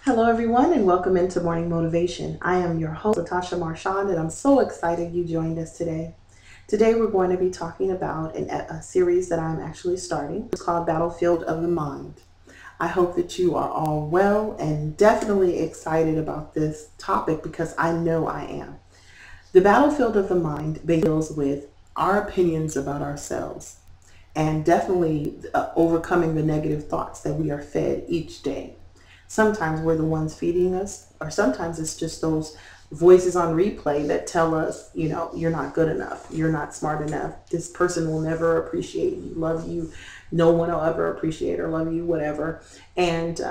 Hello, everyone, and welcome into Morning Motivation. I am your host, Latasha Marchand, and I'm so excited you joined us today. Today, we're going to be talking about a series that I'm actually starting. It's called Battlefield of the Mind. I hope that you are all well and definitely excited about this topic because I know I am. The battlefield of the mind deals with our opinions about ourselves and definitely overcoming the negative thoughts that we are fed each day. Sometimes we're the ones feeding us, or sometimes it's just those voices on replay that tell us, you're not good enough, you're not smart enough, this person will never appreciate you, love you, no one will ever appreciate or love you, whatever. And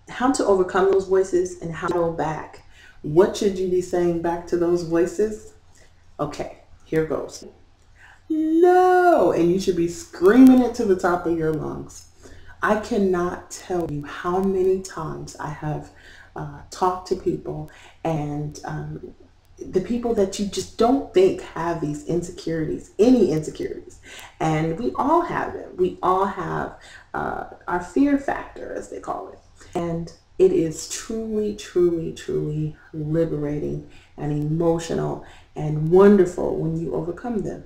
how to overcome those voices and how to go back. What should you be saying back to those voices? Okay, here goes. No! And you should be screaming it to the top of your lungs. I cannot tell you how many times I have talked to people and the people that you just don't think have these insecurities, any insecurities. And we all have them. We all have our fear factor, as they call it. And it is truly, truly, truly liberating and emotional and wonderful when you overcome them.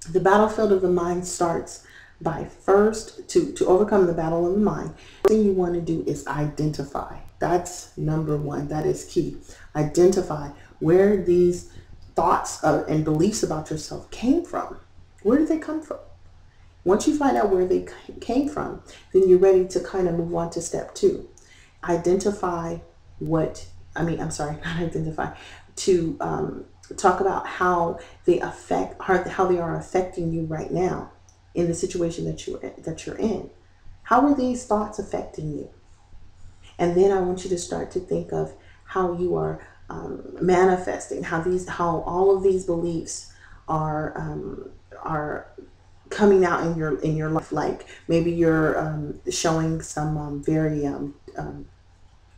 The battlefield of the mind starts by first, to overcome the battle of the mind, the thing you want to do is identify. That's number one. That is key. Identify where these thoughts and beliefs about yourself came from. Where did they come from? Once you find out where they came from, then you're ready to kind of move on to step two. Identify what, not identify, to talk about how they how they are affecting you right now in the situation that you're in. How are these thoughts affecting you? And then I want you to start to think of how you are manifesting, how all of these beliefs are coming out in your life. Like maybe you're showing some very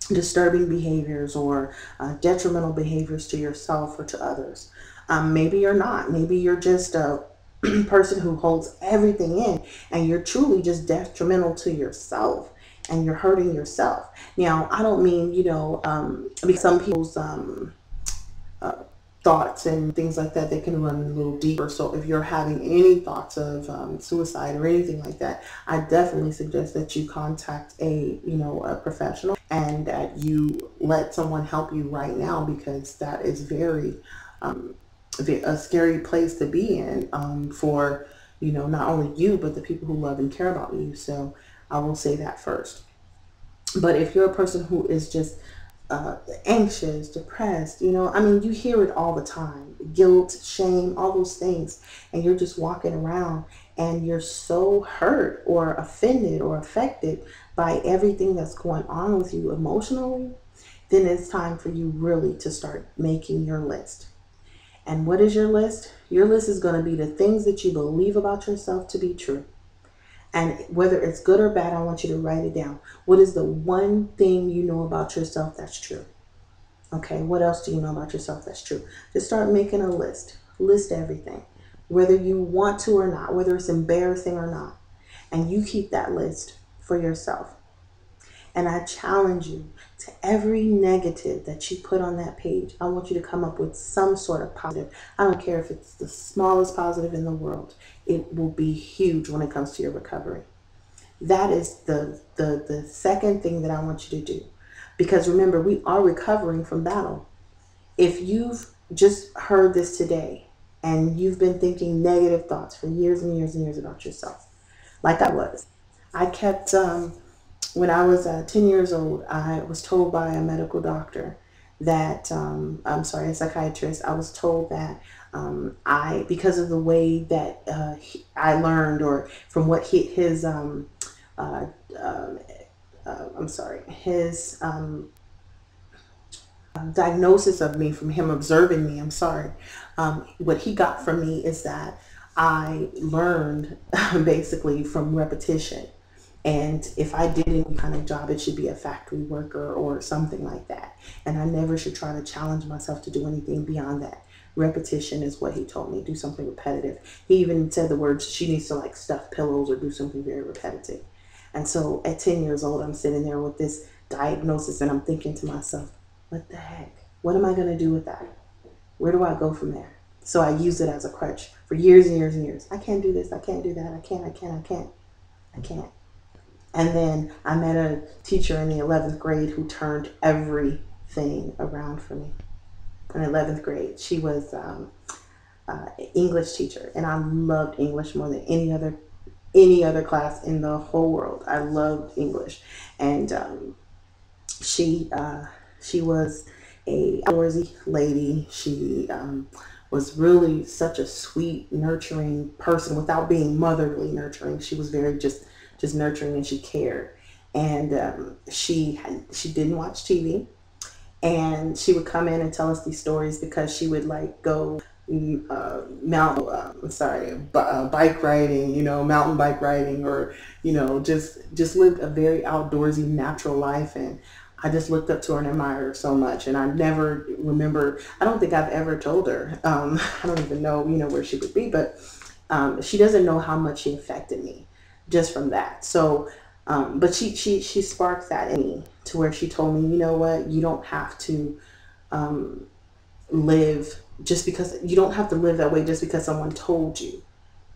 disturbing behaviors or detrimental behaviors to yourself or to others. Maybe you're not. Maybe you're just a person who holds everything in and you're truly just detrimental to yourself and you're hurting yourself. Now, I don't mean, because some people's thoughts and things like that, they can run a little deeper. So if you're having any thoughts of suicide or anything like that, I definitely suggest that you contact a professional and that you let someone help you right now, because that is very a scary place to be in for not only you but the people who love and care about you. So I will say that first. But if you're a person who is just anxious, depressed, you hear it all the time, guilt, shame, all those things, and you're just walking around and you're so hurt or offended or affected by everything that's going on with you emotionally, then it's time for you really to start making your list. And what is your list? Your list is going to be the things that you believe about yourself to be true. And whether it's good or bad, I want you to write it down. What is the one thing you know about yourself that's true? Okay, what else do you know about yourself that's true? Just start making a list. List everything, whether you want to or not, whether it's embarrassing or not. And you keep that list for yourself. And I challenge you to every negative that you put on that page, I want you to come up with some sort of positive. I don't care if it's the smallest positive in the world. It will be huge when it comes to your recovery. That is the second thing that I want you to do. Because remember, we are recovering from battle. If you've just heard this today and you've been thinking negative thoughts for years and years and years about yourself, like I kept when I was 10 years old, I was told by a medical doctor that, a psychiatrist, I was told that because of the way that I learned, or from what his diagnosis of me, from him observing me, what he got from me is that I learned basically from repetition. And if I did any kind of job, it should be a factory worker or something like that. And I never should try to challenge myself to do anything beyond that. Repetition is what he told me. Do something repetitive. He even said the words, she needs to like stuff pillows or do something very repetitive. And so at 10 years old, I'm sitting there with this diagnosis, and I'm thinking to myself, what the heck? What am I going to do with that? Where do I go from there? So I use it as a crutch for years and years and years. I can't do this. I can't do that. I can't. And then I met a teacher in the 11th grade who turned everything around for me. In 11th grade, she was English teacher, and I loved English more than any other class in the whole world. I loved English, and she was a outdoorsy lady. She was really such a sweet, nurturing person without being motherly nurturing. She was very just nurturing, and she cared. And she didn't watch TV, and she would come in and tell us these stories because she would like go bike riding, mountain bike riding, or just lived a very outdoorsy, natural life. And I just looked up to her and admired her so much. And I never remember, I don't think I've ever told her, I don't even know, where she would be, but she doesn't know how much she affected me just from that. So, but she sparked that in me to where she told me, you know what, you don't have to live just because, you don't have to live that way just because someone told you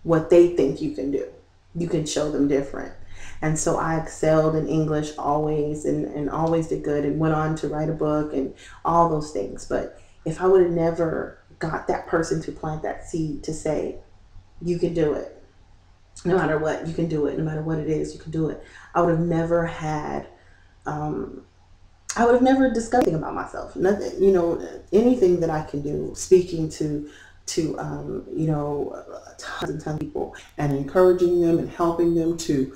what they think you can do. You can show them different. And so I excelled in English always, and always did good, and went on to write a book and all those things. But if I would have never got that person to plant that seed to say, you can do it, no matter what, you can do it, no matter what it is, you can do it, I would have never had, I would have never discovered anything about myself. Nothing, anything that I can do, speaking to tons and tons of people, and encouraging them and helping them to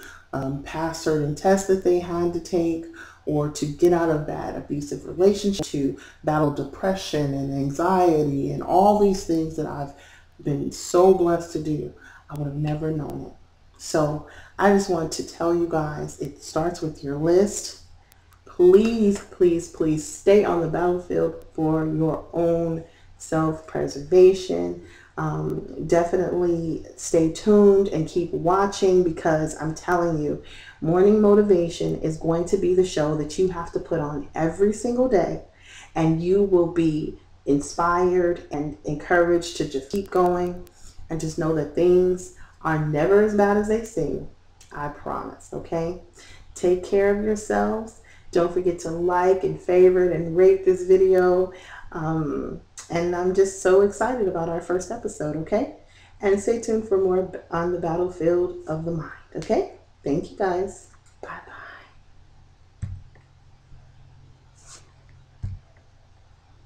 pass certain tests that they had to take, or to get out of that abusive relationship, to battle depression and anxiety and all these things that I've been so blessed to do. I would have never known it. So I just want to tell you guys, it starts with your list. Please, please, please stay on the battlefield for your own self-preservation. Definitely stay tuned and keep watching, because I'm telling you, Morning Motivation is going to be the show that you have to put on every single day, and you will be inspired and encouraged to just keep going, and just know that things are never as bad as they seem. I promise, okay? Take care of yourselves. Don't forget to like and favorite and rate this video. And I'm just so excited about our first episode, okay? And stay tuned for more on the battlefield of the mind, okay? Thank you, guys.